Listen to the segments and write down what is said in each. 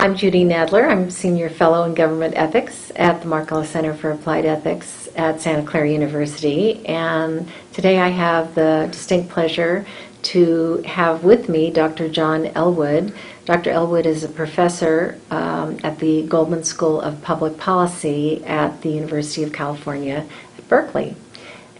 I'm Judy Nadler. I'm Senior Fellow in Government Ethics at the Markkula Center for Applied Ethics at Santa Clara University. And today I have the distinct pleasure to have with me Dr. John Ellwood. Dr. Ellwood is a professor at the Goldman School of Public Policy at the University of California at Berkeley.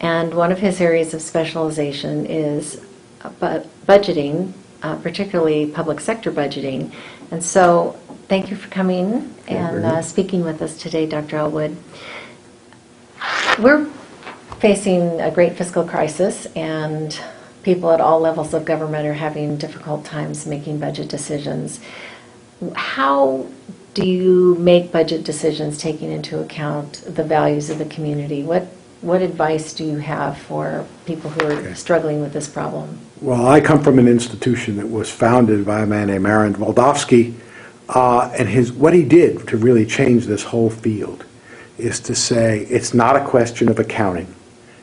And one of his areas of specialization is budgeting, particularly public sector budgeting. And so thank you for coming and speaking with us today, Dr. Ellwood. We're facing a great fiscal crisis, and people at all levels of government are having difficult times making budget decisions. How do you make budget decisions taking into account the values of the community? What advice do you have for people who are struggling with this problem? Well, I come from an institution that was founded by a man named Aaron Waldowski, and what he did to really change this whole field is to say it's not a question of accounting,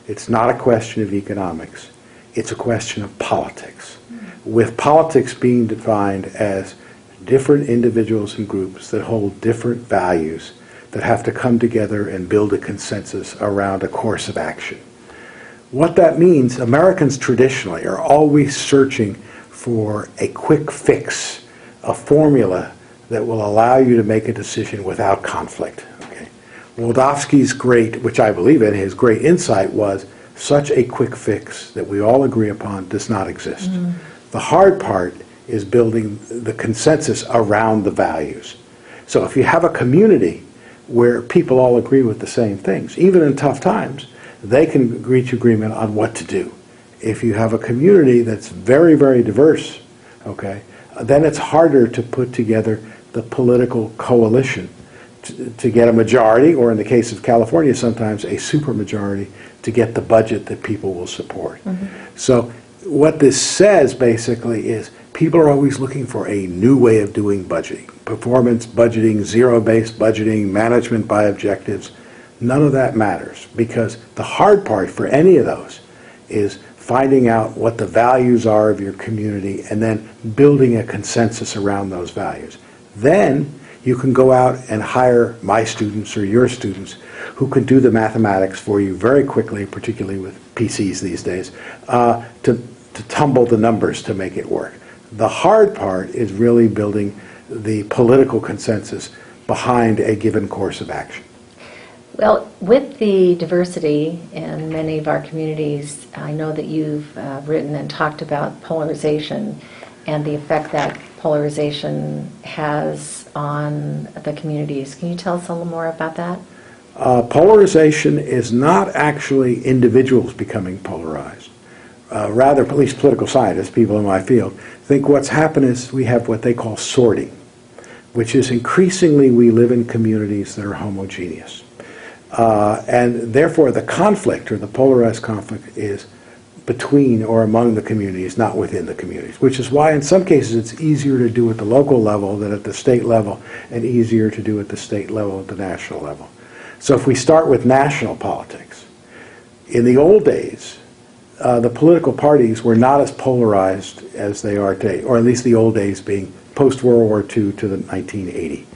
it's not a question of economics, it's a question of politics, with politics being defined as different individuals and groups that hold different values that have to come together and build a consensus around a course of action. What that means, Americans traditionally are always searching for a quick fix, a formula that will allow you to make a decision without conflict. Okay? Waldowski's which I believe in, his great insight was such a quick fix that we all agree upon does not exist. The hard part is building the consensus around the values. So if you have a community where people all agree with the same things, even in tough times, they can reach agreement on what to do. If you have a community that's very, very diverse, okay, then it's harder to put together the political coalition to get a majority, or in the case of California, sometimes a supermajority, to get the budget that people will support. So what this says basically is people are always looking for a new way of doing budgeting. Performance budgeting, zero-based budgeting, management by objectives. None of that matters, because the hard part for any of those is finding out what the values are of your community and then building a consensus around those values. Then you can go out and hire my students or your students who can do the mathematics for you very quickly, particularly with PCs these days, to tumble the numbers to make it work. The hard part is really building the political consensus behind a given course of action. Well, with the diversity in many of our communities, I know that you've written and talked about polarization and the effect that polarization has on the communities. Can you tell us a little more about that? Polarization is not actually individuals becoming polarized. Rather, at least political scientists, people in my field, think what's happened is we have what they call sorting, which is increasingly we live in communities that are homogeneous. And therefore the conflict, or the polarized conflict, is between or among the communities, not within the communities, which is why in some cases it's easier to do at the local level than at the state level, and easier to do at the state level at the national level. So if we start with national politics, in the old days, the political parties were not as polarized as they are today, or at least the old days being post-World War II to the 1980.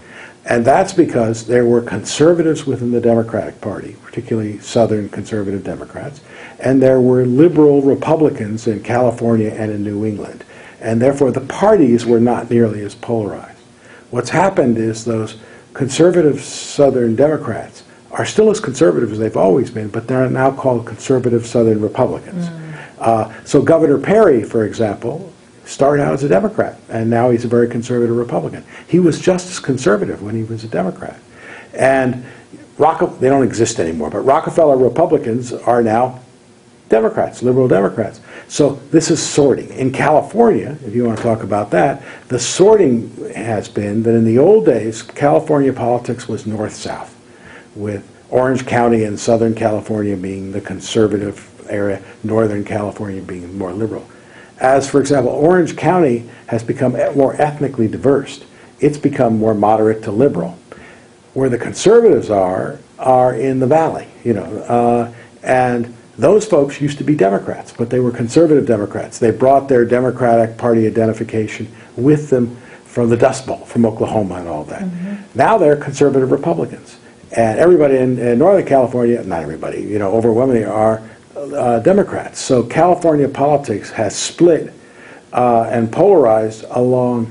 And that's because there were conservatives within the Democratic Party, particularly Southern conservative Democrats, and there were liberal Republicans in California and in New England. And therefore the parties were not nearly as polarized. What's happened is those conservative Southern Democrats are still as conservative as they've always been, but they're now called conservative Southern Republicans. So Governor Perry, for example, started out as a Democrat, and now he's a very conservative Republican. He was just as conservative when he was a Democrat. And they don't exist anymore, but Rockefeller Republicans are now Democrats, liberal Democrats. So this is sorting. In California, if you want to talk about that, the sorting has been that in the old days, California politics was north-south, with Orange County and Southern California being the conservative area, Northern California being more liberal. As, for example, Orange County has become more ethnically diverse. It's become more moderate to liberal. Where the conservatives are in the valley, and those folks used to be Democrats, but they were conservative Democrats. They brought their Democratic Party identification with them from the Dust Bowl, from Oklahoma and all that. Now they're conservative Republicans. And everybody in Northern California, not everybody, you know, overwhelmingly are Democrats. So California politics has split and polarized along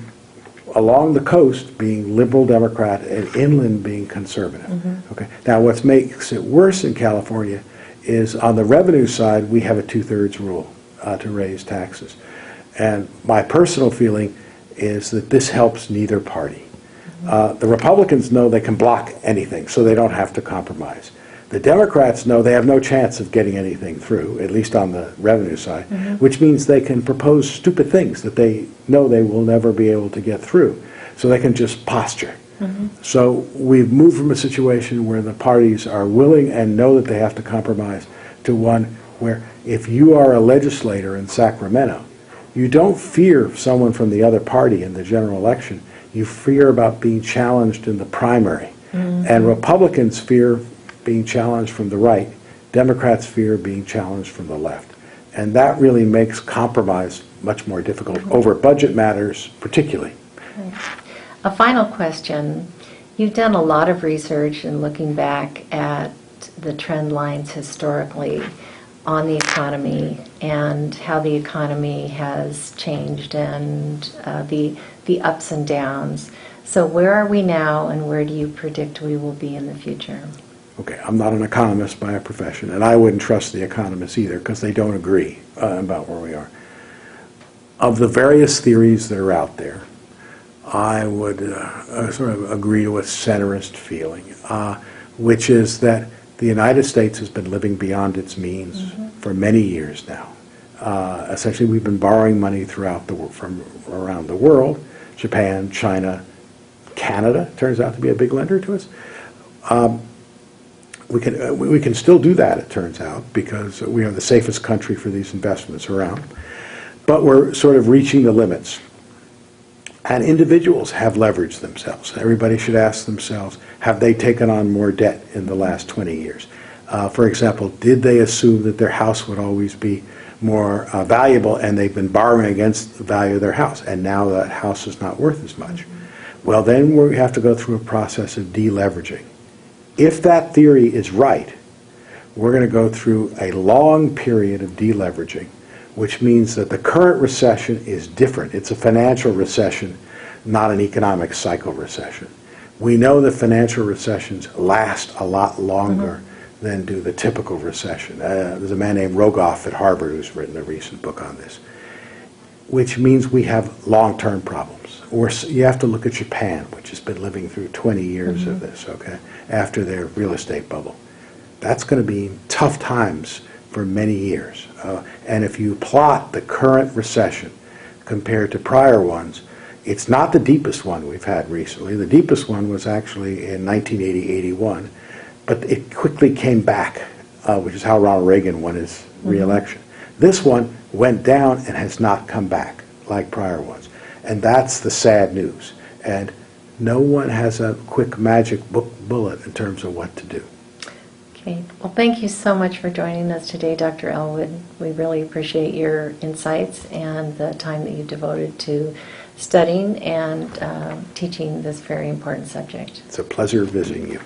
the coast being liberal Democrat and inland being conservative. Okay. Now what makes it worse in California is on the revenue side we have a 2/3 rule to raise taxes. And my personal feeling is that this helps neither party. The Republicans know they can block anything, so they don't have to compromise. The Democrats know they have no chance of getting anything through, at least on the revenue side, which means they can propose stupid things that they know they will never be able to get through. So they can just posture. So we've moved from a situation where the parties are willing and know that they have to compromise to one where if you are a legislator in Sacramento, you don't fear someone from the other party in the general election. You fear about being challenged in the primary. And Republicans fear being challenged from the right. Democrats fear being challenged from the left. And that really makes compromise much more difficult over budget matters particularly. A final question. You've done a lot of research in looking back at the trend lines historically on the economy and how the economy has changed and the ups and downs. So where are we now and where do you predict we will be in the future? Okay, I'm not an economist by profession, and I wouldn't trust the economists either because they don't agree about where we are. Of the various theories that are out there, I would sort of agree with centrist feeling, which is that the United States has been living beyond its means for many years now. Essentially, we've been borrowing money throughout from around the world. Japan, China, Canada turns out to be a big lender to us. We can still do that, it turns out, because we are the safest country for these investments around. But we're sort of reaching the limits. And individuals have leveraged themselves. Everybody should ask themselves, have they taken on more debt in the last 20 years? For example, did they assume that their house would always be more valuable and they've been borrowing against the value of their house and now that house is not worth as much? Well, then we have to go through a process of deleveraging. If that theory is right, we're going to go through a long period of deleveraging, which means that the current recession is different. It's a financial recession, not an economic cycle recession. We know that financial recessions last a lot longer than do the typical recession. There's a man named Rogoff at Harvard who's written a recent book on this, which means we have long-term problems. Or you have to look at Japan, which has been living through 20 years of this, okay, after their real estate bubble. That's going to be tough times for many years. And if you plot the current recession compared to prior ones, it's not the deepest one we've had recently. The deepest one was actually in 1980-81, but it quickly came back, which is how Ronald Reagan won his re-election. This one went down and has not come back like prior ones. And that's the sad news. And no one has a quick magic bullet in terms of what to do. Okay. Well, thank you so much for joining us today, Dr. Ellwood. We really appreciate your insights and the time that you devoted to studying and teaching this very important subject. It's a pleasure visiting you.